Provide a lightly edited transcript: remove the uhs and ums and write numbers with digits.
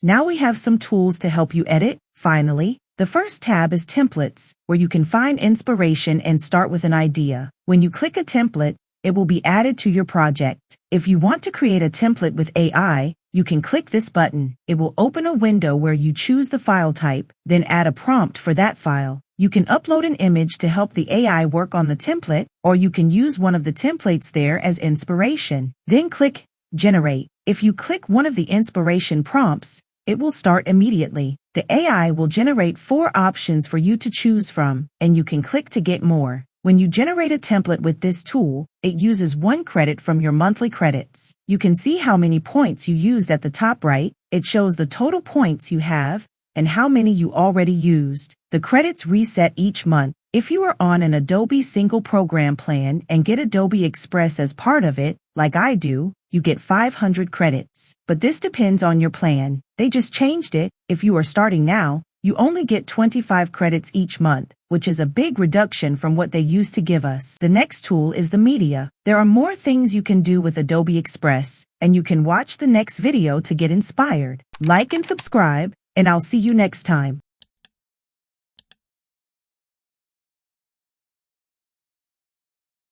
Now we have some tools to help you edit. Finally, the first tab is Templates, where you can find inspiration and start with an idea. When you click a template, it will be added to your project. If you want to create a template with AI, you can click this button. It will open a window where you choose the file type, then add a prompt for that file. You can upload an image to help the AI work on the template, or you can use one of the templates there as inspiration. Then click Generate. If you click one of the inspiration prompts, it will start immediately. The AI will generate 4 options for you to choose from, and you can click to get more. When you generate a template with this tool, it uses 1 credit from your monthly credits. You can see how many points you used at the top right. It shows the total points you have and how many you already used. The credits reset each month. If you are on an Adobe single program plan and get Adobe Express as part of it, like I do, you get 500 credits. But this depends on your plan. They just changed it. If you are starting now, you only get 25 credits each month, which is a big reduction from what they used to give us. The next tool is the media. There are more things you can do with Adobe Express, and you can watch the next video to get inspired. Like and subscribe, and I'll see you next time.